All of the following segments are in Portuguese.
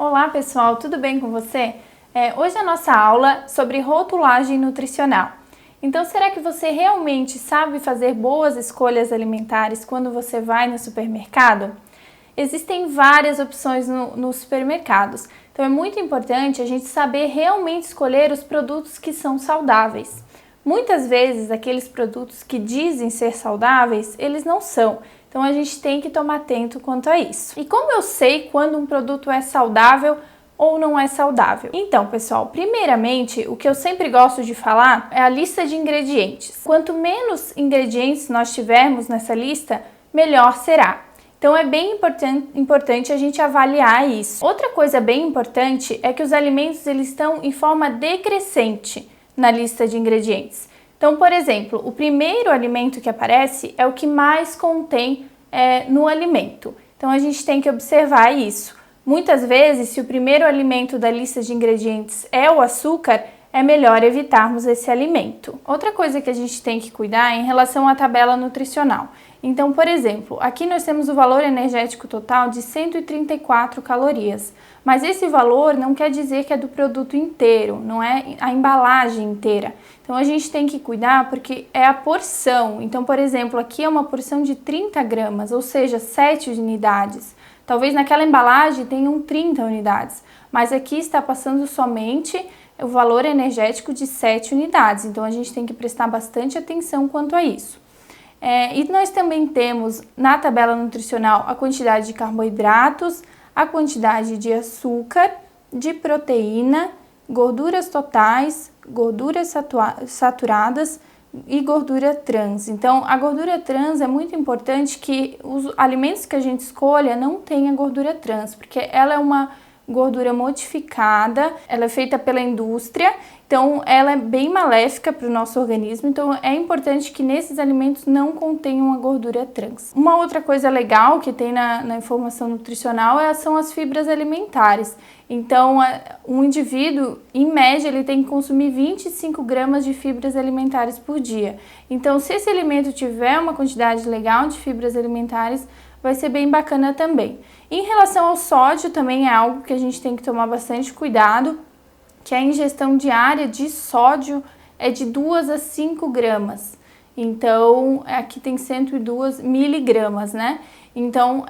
Olá pessoal, tudo bem com você? Hoje a nossa aula é sobre rotulagem nutricional. Então, será que você realmente sabe fazer boas escolhas alimentares quando você vai no supermercado? Existem várias opções nos supermercados, então é muito importante a gente saber realmente escolher os produtos que são saudáveis. Muitas vezes, aqueles produtos que dizem ser saudáveis, eles não são. Então a gente tem que tomar atento quanto a isso. E como eu sei quando um produto é saudável ou não é saudável? Então, pessoal, primeiramente, o que eu sempre gosto de falar é a lista de ingredientes. Quanto menos ingredientes nós tivermos nessa lista, melhor será. Então é bem importante a gente avaliar isso. Outra coisa bem importante é que os alimentos eles estão em forma decrescente na lista de ingredientes. Então, por exemplo, o primeiro alimento que aparece é o que mais contém no alimento. Então, a gente tem que observar isso. Muitas vezes, se o primeiro alimento da lista de ingredientes é o açúcar, é melhor evitarmos esse alimento. Outra coisa que a gente tem que cuidar é em relação à tabela nutricional. Então, por exemplo, aqui nós temos o valor energético total de 134 calorias, mas esse valor não quer dizer que é do produto inteiro, não é a embalagem inteira. Então, a gente tem que cuidar porque é a porção. Então, por exemplo, aqui é uma porção de 30 gramas, ou seja, 7 unidades. Talvez naquela embalagem tenham 30 unidades, mas aqui está passando somente o valor energético de 7 unidades. Então, a gente tem que prestar bastante atenção quanto a isso. E nós também temos na tabela nutricional a quantidade de carboidratos, a quantidade de açúcar, de proteína, gorduras totais, gorduras saturadas e gordura trans. Então, a gordura trans é muito importante que os alimentos que a gente escolha não tenham gordura trans, porque ela é uma gordura modificada, ela é feita pela indústria, então ela é bem maléfica para o nosso organismo, então é importante que nesses alimentos não contenham a gordura trans. Uma outra coisa legal que tem na informação nutricional são as fibras alimentares. Então, um indivíduo, em média, ele tem que consumir 25 gramas de fibras alimentares por dia. Então, se esse alimento tiver uma quantidade legal de fibras alimentares, vai ser bem bacana também. Em relação ao sódio, também é algo que a gente tem que tomar bastante cuidado, que a ingestão diária de sódio é de 2 a 5 gramas. Então, aqui tem 102 miligramas, né? Então,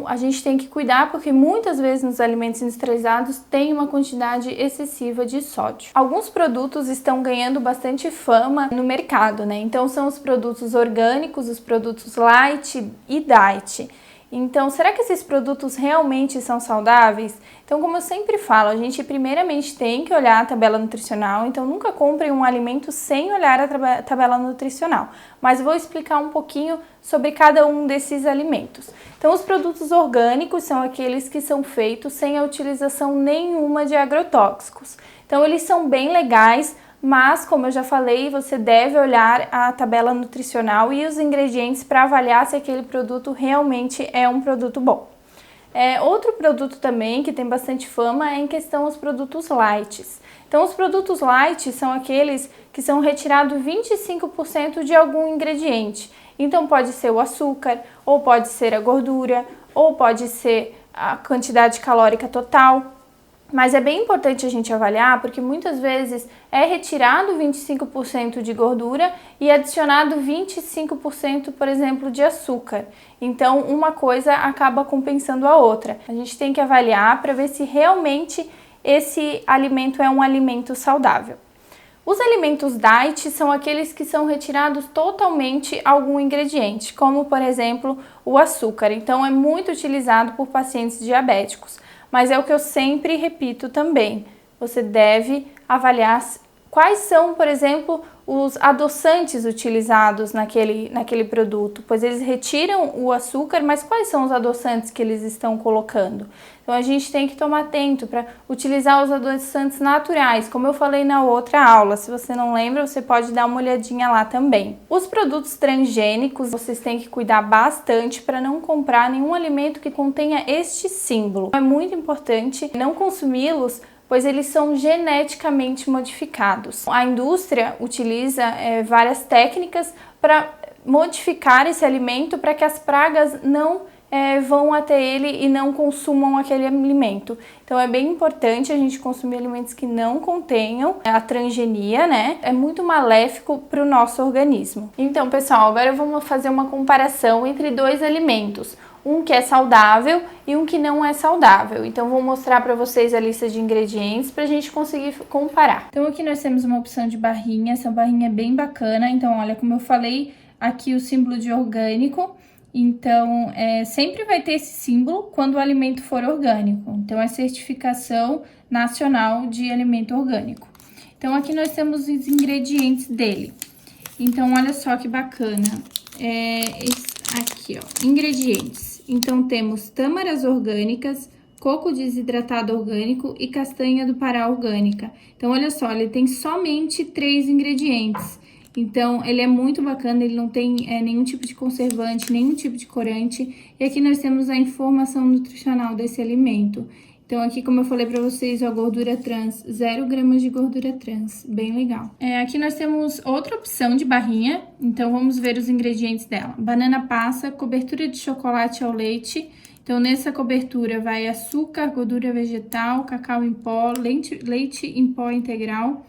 a gente tem que cuidar porque muitas vezes nos alimentos industrializados tem uma quantidade excessiva de sódio. Alguns produtos estão ganhando bastante fama no mercado, né? Então, são os produtos orgânicos, os produtos light e diet. Então, será que esses produtos realmente são saudáveis? Então, como eu sempre falo, a gente primeiramente tem que olhar a tabela nutricional, então nunca compre um alimento sem olhar a tabela nutricional. Mas vou explicar um pouquinho sobre cada um desses alimentos. Então, os produtos orgânicos são aqueles que são feitos sem a utilização nenhuma de agrotóxicos. Então, eles são bem legais, mas, como eu já falei, você deve olhar a tabela nutricional e os ingredientes para avaliar se aquele produto realmente é um produto bom. Outro produto também que tem bastante fama é em questão aos produtos light. Então, os produtos light são aqueles que são retirados 25% de algum ingrediente. Então, pode ser o açúcar, ou pode ser a gordura, ou pode ser a quantidade calórica total. Mas é bem importante a gente avaliar porque muitas vezes é retirado 25% de gordura e adicionado 25%, por exemplo, de açúcar. Então, uma coisa acaba compensando a outra. A gente tem que avaliar para ver se realmente esse alimento é um alimento saudável. Os alimentos diet são aqueles que são retirados totalmente algum ingrediente, como, por exemplo, o açúcar. Então, é muito utilizado por pacientes diabéticos. Mas é o que eu sempre repito também, você deve avaliar quais são, por exemplo, os adoçantes utilizados naquele produto, pois eles retiram o açúcar, mas quais são os adoçantes que eles estão colocando? Então a gente tem que tomar atento para utilizar os adoçantes naturais, como eu falei na outra aula. Se você não lembra, você pode dar uma olhadinha lá também. Os produtos transgênicos, vocês têm que cuidar bastante para não comprar nenhum alimento que contenha este símbolo. É muito importante não consumi-los, pois eles são geneticamente modificados. A indústria utiliza várias técnicas para modificar esse alimento para que as pragas não vão até ele e não consumam aquele alimento. Então é bem importante a gente consumir alimentos que não contenham a transgenia, né? É muito maléfico para o nosso organismo. Então, pessoal, agora vamos fazer uma comparação entre dois alimentos. Um que é saudável e um que não é saudável. Então, vou mostrar para vocês a lista de ingredientes para a gente conseguir comparar. Então, aqui nós temos uma opção de barrinha. Essa barrinha é bem bacana. Então, olha, como eu falei, aqui o símbolo de orgânico. Então, sempre vai ter esse símbolo quando o alimento for orgânico. Então, é certificação nacional de alimento orgânico. Então, aqui nós temos os ingredientes dele. Então, olha só que bacana. Aqui, ó, ingredientes. Então, temos tâmaras orgânicas, coco desidratado orgânico e castanha do Pará orgânica. Então, olha só, ele tem somente 3 ingredientes. Então, ele é muito bacana, ele não tem nenhum tipo de conservante, nenhum tipo de corante. E aqui nós temos a informação nutricional desse alimento. Então, aqui, como eu falei pra vocês, a gordura trans, 0 gramas de gordura trans, bem legal. Aqui nós temos outra opção de barrinha, então vamos ver os ingredientes dela. Banana passa, cobertura de chocolate ao leite. Então, nessa cobertura vai açúcar, gordura vegetal, cacau em pó, leite em pó integral,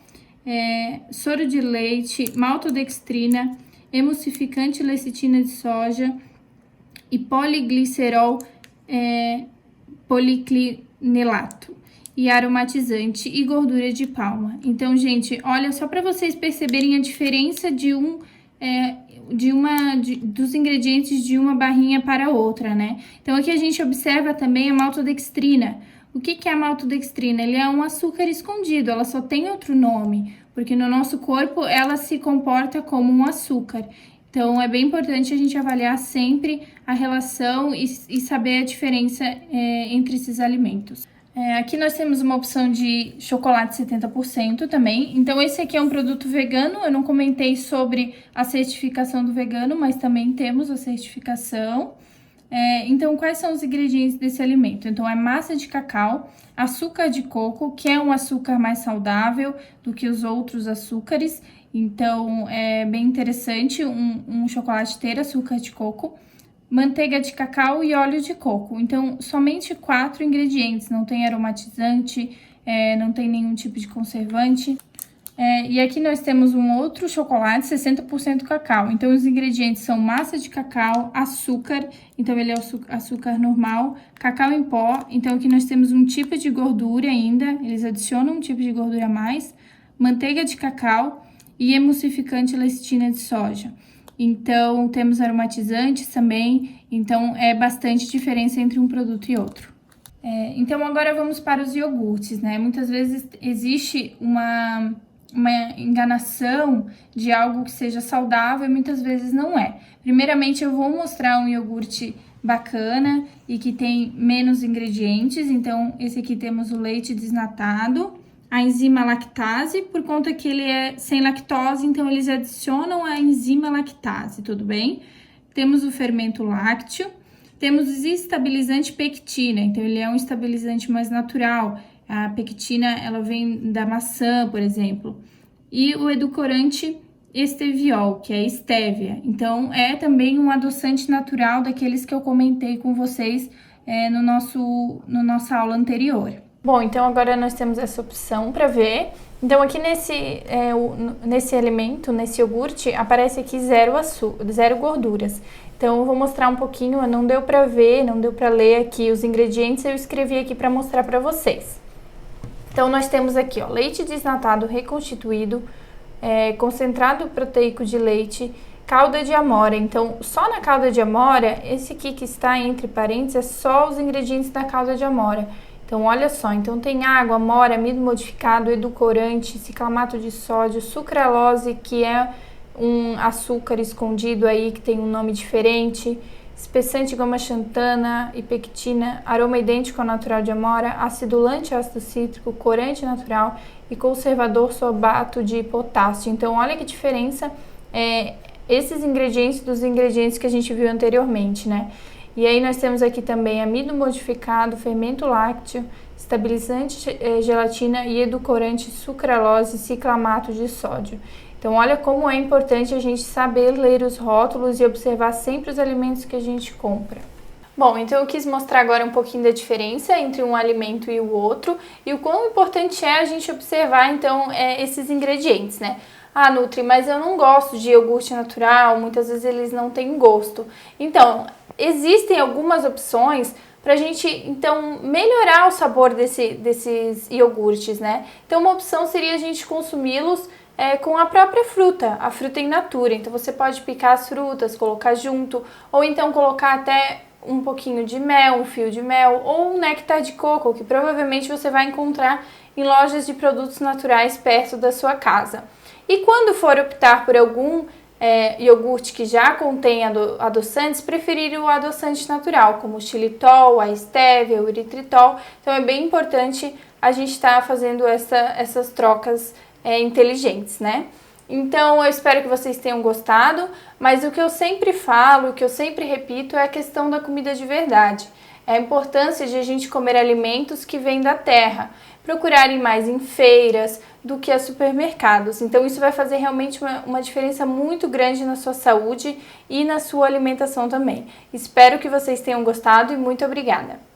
soro de leite, maltodextrina, emulsificante lecitina de soja e poliglicerol policlinelato e aromatizante e gordura de palma. Então, gente, olha só para vocês perceberem a diferença dos ingredientes de uma barrinha para outra, né? Então, aqui a gente observa também a maltodextrina. O que é a maltodextrina? Ele é um açúcar escondido, ela só tem outro nome, porque no nosso corpo ela se comporta como um açúcar. Então, é bem importante a gente avaliar sempre a relação e saber a diferença entre esses alimentos. Aqui nós temos uma opção de chocolate 70% também. Então, esse aqui é um produto vegano. Eu não comentei sobre a certificação do vegano, mas também temos a certificação. Então, quais são os ingredientes desse alimento? Então, é massa de cacau, açúcar de coco, que é um açúcar mais saudável do que os outros açúcares. Então, é bem interessante um chocolate ter açúcar de coco, manteiga de cacau e óleo de coco. Então, somente 4 ingredientes, não tem aromatizante, não tem nenhum tipo de conservante. E aqui nós temos um outro chocolate, 60% cacau. Então, os ingredientes são massa de cacau, açúcar, então ele é o açúcar normal, cacau em pó. Então, aqui nós temos um tipo de gordura ainda, eles adicionam um tipo de gordura a mais, manteiga de cacau e emulsificante lecitina de soja. Então, temos aromatizantes também, então é bastante diferença entre um produto e outro. Então, agora vamos para os iogurtes, né? Muitas vezes existe uma enganação de algo que seja saudável e muitas vezes não é. Primeiramente, eu vou mostrar um iogurte bacana e que tem menos ingredientes. Então, esse aqui temos o leite desnatado, a enzima lactase, por conta que ele é sem lactose, então eles adicionam a enzima lactase, tudo bem? Temos o fermento lácteo, temos o estabilizante pectina, então ele é um estabilizante mais natural. A pectina, ela vem da maçã, por exemplo. E o edulcorante esteviol, que é estévia. Então, é também um adoçante natural daqueles que eu comentei com vocês na nossa aula anterior. Bom, então agora nós temos essa opção para ver. Então, aqui nesse alimento, nesse iogurte, aparece aqui 0 gorduras. Então, eu vou mostrar um pouquinho, não deu para ver, não deu para ler aqui os ingredientes, eu escrevi aqui para mostrar para vocês. Então, nós temos aqui, ó, leite desnatado reconstituído, concentrado proteico de leite, calda de amora. Então, só na calda de amora, esse aqui que está entre parênteses, é só os ingredientes da calda de amora. Então, olha só, então tem água, amora, amido modificado, edulcorante, ciclamato de sódio, sucralose, que é um açúcar escondido aí, que tem um nome diferente, espessante goma xantana e pectina, aroma idêntico ao natural de amora, acidulante ácido cítrico, corante natural e conservador sorbato de potássio. Então, olha que diferença esses ingredientes dos ingredientes que a gente viu anteriormente, né? E aí nós temos aqui também amido modificado, fermento lácteo, estabilizante gelatina e edulcorante sucralose e ciclamato de sódio. Então, olha como é importante a gente saber ler os rótulos e observar sempre os alimentos que a gente compra. Bom, então eu quis mostrar agora um pouquinho da diferença entre um alimento e o outro e o quão importante é a gente observar então esses ingredientes, né? Ah, Nutri, mas eu não gosto de iogurte natural, muitas vezes eles não têm gosto. Então, existem algumas opções para a gente então melhorar o sabor desses iogurtes, né? Então, uma opção seria a gente consumi-los com a própria fruta, a fruta in natura. Então, você pode picar as frutas, colocar junto, ou então colocar até um pouquinho de mel, um fio de mel ou um néctar de coco, que provavelmente você vai encontrar em lojas de produtos naturais perto da sua casa. E quando for optar por algum iogurte que já contém adoçantes, preferir o adoçante natural, como o xilitol, a estévia, o eritritol. Então é bem importante a gente estar fazendo essas trocas inteligentes, né? Então eu espero que vocês tenham gostado, mas o que eu sempre falo, o que eu sempre repito é a questão da comida de verdade. É a importância de a gente comer alimentos que vêm da terra, procurarem mais em feiras do que a supermercados. Então isso vai fazer realmente uma diferença muito grande na sua saúde e na sua alimentação também. Espero que vocês tenham gostado e muito obrigada!